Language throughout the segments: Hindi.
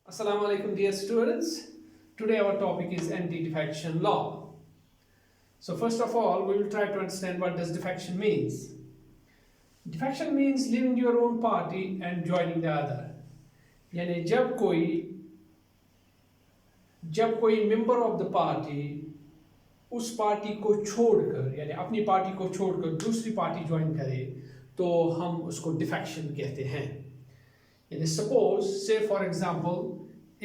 Assalamu alaikum dear students. Today our topic is anti-defection law. So first of all we will try to understand what does defection means. Defection means leaving your own party and joining the other. यानी जब कोई मेंबर ऑफ द पार्टी उस पार्टी को छोड़कर यानी अपनी पार्टी को छोड़कर दूसरी पार्टी ज्वाइन करे तो हम उसको डिफेक्शन कहते हैं. यानी सपोज से for example A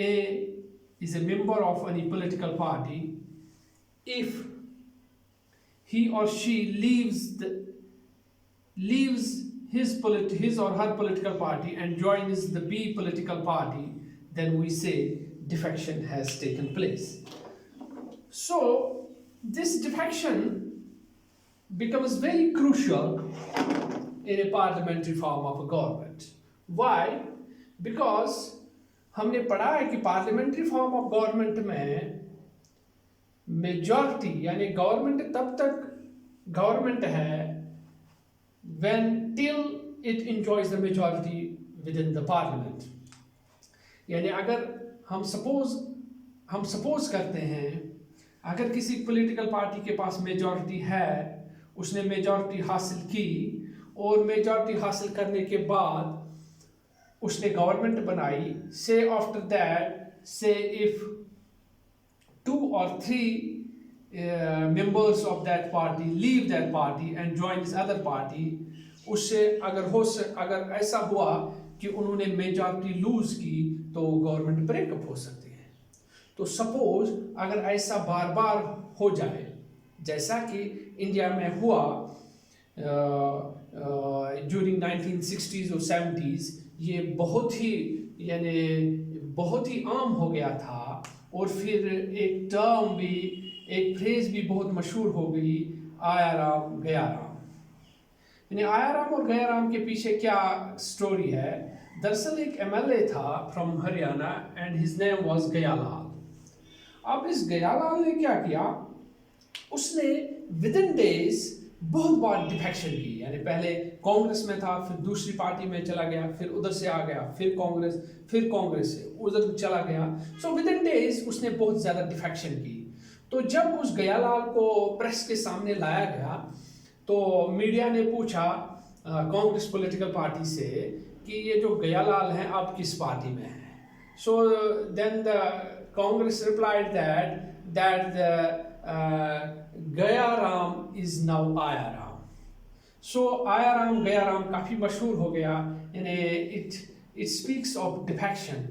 is a member of any political party. If he or she leaves his or her political party and joins the B political party, then we say defection has taken place. So this defection becomes very crucial in a parliamentary form of a government. Why? Because हमने पढ़ा है कि पार्लियामेंट्री फॉर्म ऑफ गवर्नमेंट में मेजॉरिटी यानी गवर्नमेंट तब तक गवर्नमेंट है when till it enjoys the majority with in the parliament. यानी अगर हम सपोज करते हैं अगर किसी पॉलिटिकल पार्टी के पास मेजॉरिटी है, उसने मेजॉरिटी हासिल की और मेजॉरिटी हासिल करने के बाद उसने गवर्नमेंट बनाई. से आफ्टर दैट से if 2 or 3 members of that party leave that party and join this other party, उससे अगर ऐसा हुआ कि उन्होंने मेजॉरिटी लूज की तो गवर्नमेंट ब्रेकअप हो सकती है. तो सपोज अगर ऐसा बार बार हो जाए जैसा कि इंडिया में हुआ ड्यूरिंग 1960s और 70s, ये बहुत ही आम हो गया था. और फिर एक फ्रेज भी बहुत मशहूर हो गई, आया राम गया राम. यानी आया राम और गया राम के पीछे क्या स्टोरी है? दरअसल एक एमएलए था from Haryana and his name was Gayalal. अब इस गयालाल ने क्या किया, उसने विद इन डेज बहुत बार डिफेक्शन की. यानी पहले कांग्रेस में था, फिर दूसरी पार्टी में चला गया, फिर उधर से आ गया, फिर कांग्रेस से उधर चला गया. सो विद इन डेज उसने बहुत ज़्यादा डिफेक्शन की. तो जब उस गयालाल को प्रेस के सामने लाया गया तो मीडिया ने पूछा कांग्रेस पॉलिटिकल पार्टी से कि ये जो गयालाल हैं आप किस पार्टी में हैं. So then the Congress replied that Gaya Ram is now आया राम. सो आया राम गया राम काफ़ी मशहूर हो गया. यानी इट स्पीक्स ऑफ डिफेक्शन.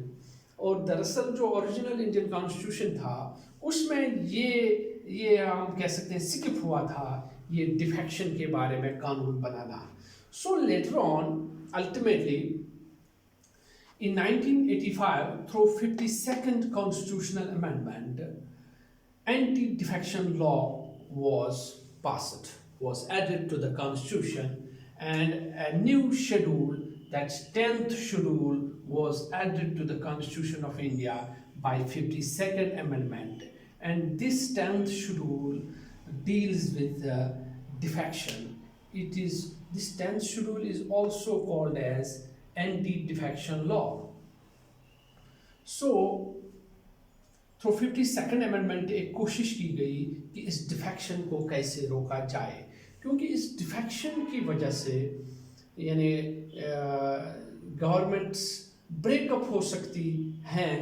और दरअसल जो ओरिजिनल इंडियन कॉन्स्टिट्यूशन था उसमें ये हम कह सकते हैं स्किप हुआ था ये डिफेक्शन के बारे में कानून बनाना. So later on ultimately in 1985 through 52nd constitutional amendment, anti-defection law was added to the constitution, and a new schedule, that's 10th schedule, was added to the Constitution of India by 52nd amendment. And this 10th schedule deals with defection. This 10th schedule is also called as anti-defection law. So through 52nd amendment एक कोशिश की गई कि इस डिफेक्शन को कैसे रोका जाए, क्योंकि इस डिफेक्शन की वजह से यानी गवर्नमेंट्स ब्रेकअप हो सकती हैं.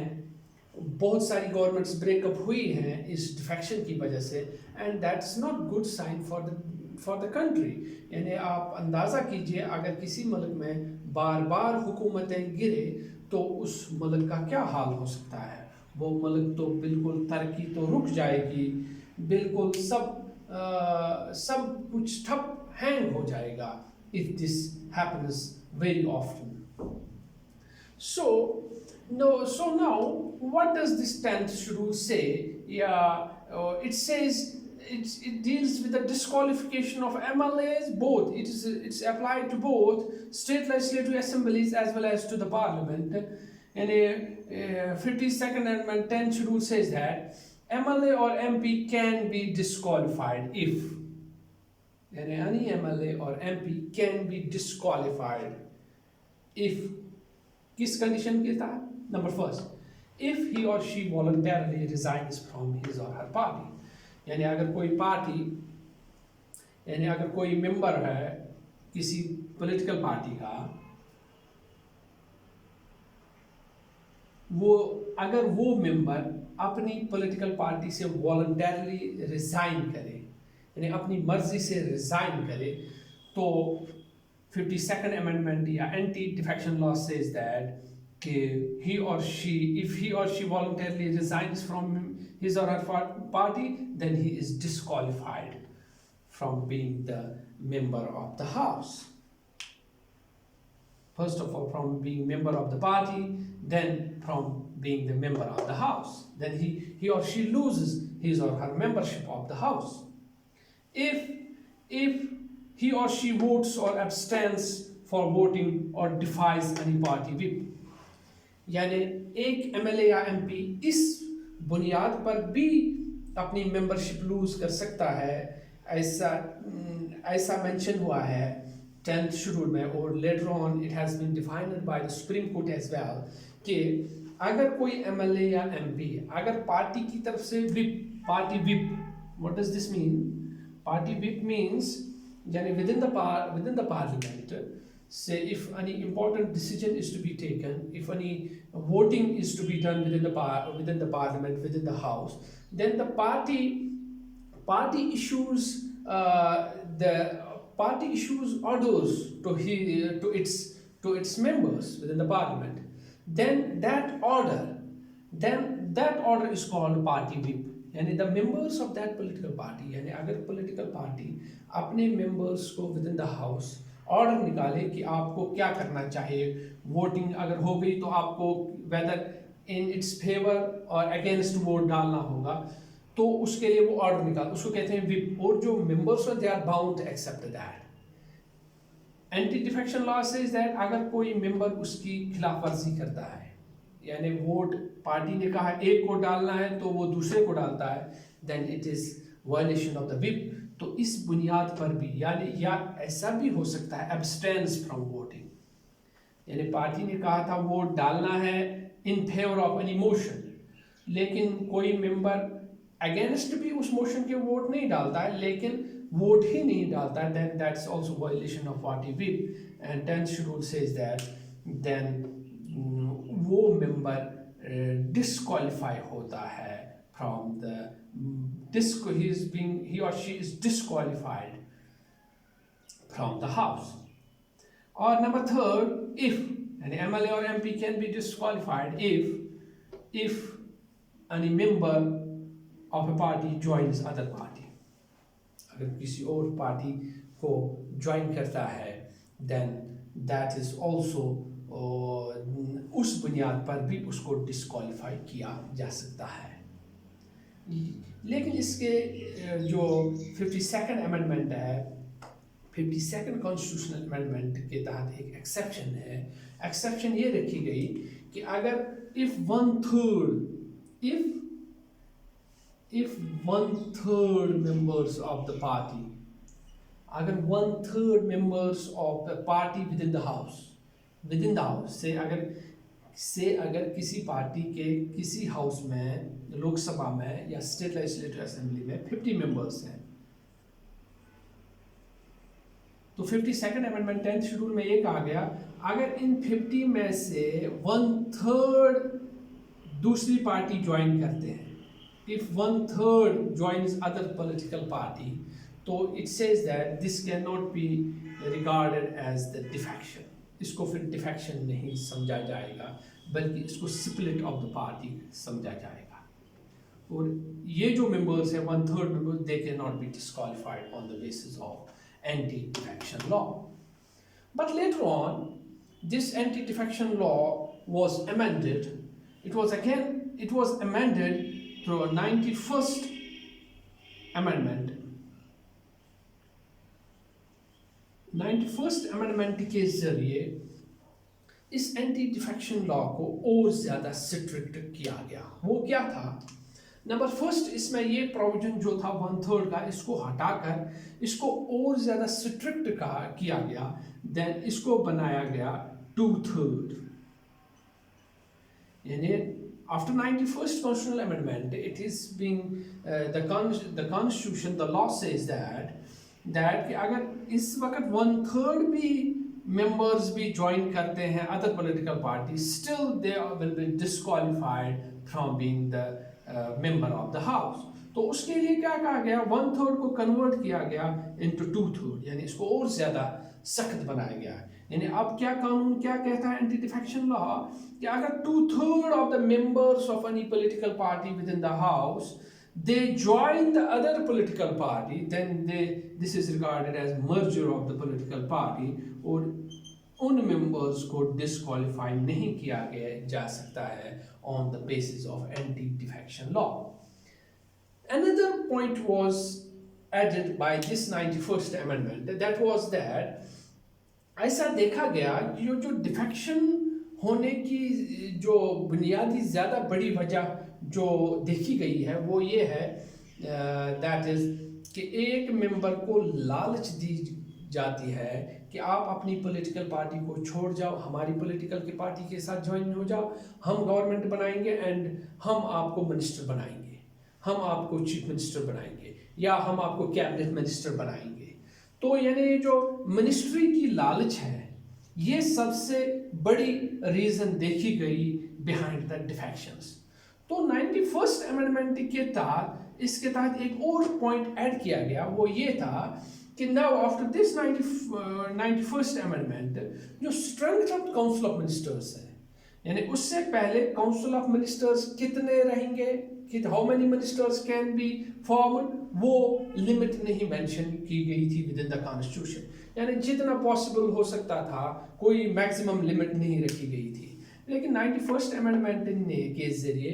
बहुत सारी गवर्नमेंट्स ब्रेकअप हुई हैं इस डिफेक्शन की वजह से, and that's not good sign for the country. यानी आप अंदाज़ा कीजिए अगर किसी मुल्क में बार बार हुकूमतें गिरे तो उस मुल्क का क्या हाल हो सकता है. वो मुल्क तो बिल्कुल तरक्की तो रुक जाएगी, बिल्कुल सब कुछ ठप हैंग हो जाएगा if this happens very often. So now what does this 10th schedule say? It says it deals with the disqualification of MLAs. Both it's applied to both state legislative assemblies as well as to the parliament. And a 52nd amendment 10th schedule says that MLA or MP can be disqualified if any MLA or MP can be disqualified if किस कंडीशन के तहत? Number first, if he or she voluntarily resigns from his or her party. यानी अगर कोई पार्टी, यानी अगर कोई मेंबर है किसी पॉलिटिकल पार्टी का, वो अगर वो मेंबर अपनी पॉलिटिकल पार्टी से वॉलंटरली रिजाइन करे, यानी अपनी मर्जी से रिजाइन करे, तो 52nd अमेंडमेंट या anti defection law says that कि he or she, if he or she voluntarily resigns from his or her party, then he is disqualified from being the member of the house. First of all, from being member of the party, then from being the member of the house. Then he or she loses his or her membership of the house. If he or she votes or abstains for voting or defies any party whip, यानी एक एमएलए या एमपी इस बुनियाद पर भी अपनी मेंबरशिप लूज कर सकता है, ऐसा मेंशन हुआ है 10th शेड्यूल में, और later on it has been defined by the Supreme Court as well, कि अगर कोई एमएलए या एमपी अगर पार्टी की तरफ से whip, party whip, what does this mean? Party whip means यानी within the parliament, say if any important decision is to be taken, if any voting is to be done within the parliament, within the house, then the party issues orders to its members within the parliament. Then that order is called party whip. यानी the members of that political party, यानी अगर political party अपने members को within the house ऑर्डर निकाले कि आपको क्या करना चाहिए, वोटिंग अगर हो गई तो आपको वेदर इन इट्स फेवर और अगेंस्ट वोट डालना होगा, तो उसके लिए वो ऑर्डर निकाल, उसको कहते हैं विप, और जो मेंबर्स हैं they are bound to accept that. Anti defection law says that अगर कोई मेंबर उसकी खिलाफवर्जी करता है, यानी वोट पार्टी ने कहा एक को डालना है तो वो दूसरे को डालता है, then it is violation of the whip. तो इस बुनियाद पर भी, यानी या ऐसा भी हो सकता है एब्सटेंस फ्रॉम वोटिंग, यानी पार्टी ने कहा था वोट डालना है in favour of any motion, लेकिन कोई मेंबर अगेंस्ट भी उस मोशन के वोट नहीं डालता है, लेकिन वोट ही नहीं डालता है, then that's also violation of party whip. And 10th schedule says that then वो मेंबर डिस्क्वालीफाई होता है from the he or she is disqualified from the house. Or number 3rd, if an MLA or MP can be disqualified if any member of a party joins other party. अगर किसी और पार्टी को ज्वाइन करता है, then that is also उस बुनियाद पर भी उसको डिस्क्वालीफाई किया जा सकता है. लेकिन इसके जो 52nd अमेंडमेंट है, 52nd कॉन्स्टिट्यूशनल अमेंडमेंट के तहत एक एक्सेप्शन है. एक्सेप्शन ये रखी गई कि अगर if one third members of the party, अगर 1/3 members of the party within the house से अगर किसी पार्टी के किसी हाउस में, लोकसभा में या स्टेट लेजिस्लेटिव असेंबली में 50 मेंबर्स हैं, तो 52nd अमेंडमेंट 10th शेड्यूल में ये कहा गया अगर इन 50 में से 1/3 दूसरी पार्टी ज्वाइन करते हैं, if 1/3 joins other political party, तो it says that this cannot be regarded as the defection. इसको फिर डिफेक्शन नहीं समझा जाएगा, बल्कि इसको स्प्लिट ऑफ द पार्टी समझा जाएगा. और ये जो मेंबर्स हैं 1/3 members, they can not be disqualified on the basis of anti defection law. But later on this anti defection law was amended. It was amended through 91st amendment. 91st amendment के जरिए इस एंटी डिफेक्शन लॉ को और ज़्यादा स्ट्रिक्ट किया गया. वो क्या था? नंबर फर्स्ट, इसमें ये प्रोविजन जो था 1/3 का, इसको हटाकर इसको और ज़्यादा स्ट्रिक्ट किया गया. देन इसको बनाया गया 2/3, यानी after 91st constitutional amendment, it is being the constitution, the law says that कि अगर इस वक्त 1/3 भी members भी join करते हैं other political parties, still they will be disqualified from being the member of the house. तो उसके लिए क्या कहा गया, 1/3 को कन्वर्ट किया गया into 2/3, यानी इसको और ज्यादा सख्त बनाया गया है। यानी अब क्या कानून क्या कहता है, एंटी डिफेक्शन लॉ, कि अगर 2/3 of the members of any political party within the house they join the other political party, then this is regarded as merger of the political party, और उन members को disqualify नहीं किया जा सकता है on the basis of anti defection law. Another point was added by this 91st amendment, that was that ऐसा देखा गया कि जो डिफेक्शन होने की जो बुनियादी ज़्यादा बड़ी वजह जो देखी गई है वो ये है, दैट इज़ कि एक मेंबर को लालच दी जाती है कि आप अपनी पॉलिटिकल पार्टी को छोड़ जाओ, हमारी पॉलिटिकल की पार्टी के साथ ज्वाइन हो जाओ, हम गवर्नमेंट बनाएंगे एंड हम आपको मिनिस्टर बनाएंगे, हम आपको चीफ मिनिस्टर बनाएंगे, या हम आपको कैबिनेट मिनिस्टर बनाएंगे। तो यानी जो मिनिस्ट्री की लालच है, ये सबसे बड़ी रीजन देखी गई बिहाइंड द डिफेक्शंस। तो 91st अमेंडमेंट के तहत इसके तहत एक और पॉइंट ऐड किया गया, वो ये था कि now after this 91st amendment जो strength of council of ministers है, यानी उससे पहले काउंसिल ऑफ मिनिस्टर्स कितने रहेंगे, कि how many ministers can be formed, वो लिमिट नहीं मेंशन की गई थी विद इन द कॉन्स्टिट्यूशन, यानी जितना पॉसिबल हो सकता था, कोई मैक्सिमम लिमिट नहीं रखी गई थी। लेकिन 91st अमेंडमेंट के जरिए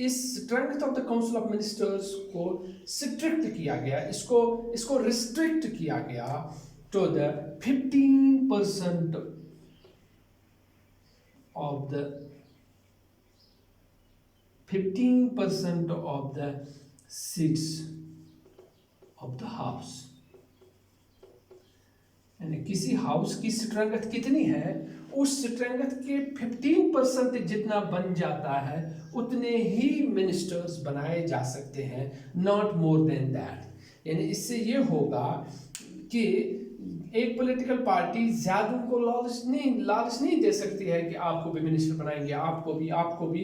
इस strength of the council of ministers को स्ट्रिक्ट किया गया, इसको रिस्ट्रिक्ट किया गया to the 15% of the 15% of the seats of the house, यानी किसी हाउस की स्ट्रेंथ कितनी है, उस स्ट्रेंथ के 15% जितना बन जाता है उतने ही मिनिस्टर्स बनाए जा सकते हैं, नॉट मोर देन दैट। यानी इससे ये होगा कि एक पॉलिटिकल पार्टी ज्यादा को लालच नहीं दे सकती है कि आपको भी मिनिस्टर बनाएंगे, आपको भी,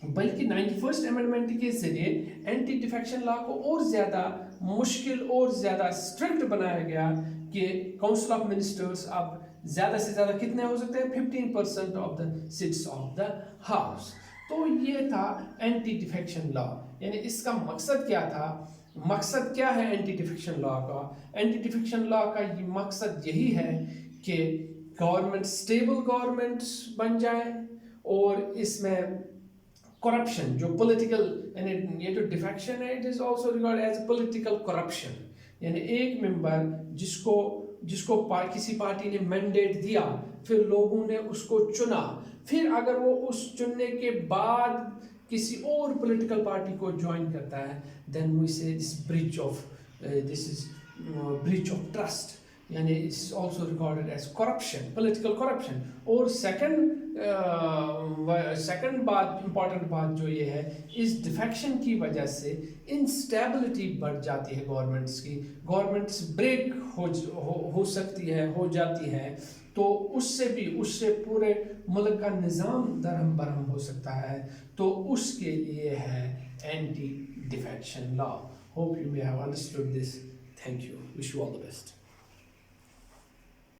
बल्कि 91st अमेंडमेंट के जरिए एंटी डिफेक्शन लॉ को और ज़्यादा मुश्किल और ज़्यादा स्ट्रिक्ट बनाया गया कि काउंसिल ऑफ मिनिस्टर्स अब ज़्यादा से ज़्यादा कितने हो सकते हैं, 15% of the seats of the house. तो ये था एंटी डिफेक्शन लॉ। यानी इसका मकसद क्या था, मकसद क्या है एंटी डिफेक्शन लॉ का? एंटी डिफेक्शन लॉ का ये मकसद यही है कि गवर्नमेंट स्टेबल गवर्नमेंट बन जाए और इसमें करप्शन जो पॉलिटिकल, यानी ये जो डिफेक्शन है, it is also regard as political corruption. यानी एक मेंबर जिसको किसी पार्टी ने मैंडेट दिया, फिर लोगों ने उसको चुना, फिर अगर वो उस चुनने के बाद किसी और पॉलिटिकल पार्टी को ज्वाइन करता है, then we say this breach of trust, यानी it's also recorded as corruption, political corruption. और सेकंड बात, इंपॉर्टेंट बात जो ये है, इस डिफेक्शन की वजह से इंस्टेबिलिटी बढ़ जाती है गवर्नमेंट्स ब्रेक हो सकती है, हो जाती है, तो उससे पूरे मुल्क का निज़ाम दरहम बरहम हो सकता है। तो उसके लिए है anti defection law. Hope you may have understood this. Thank you, wish you all the best.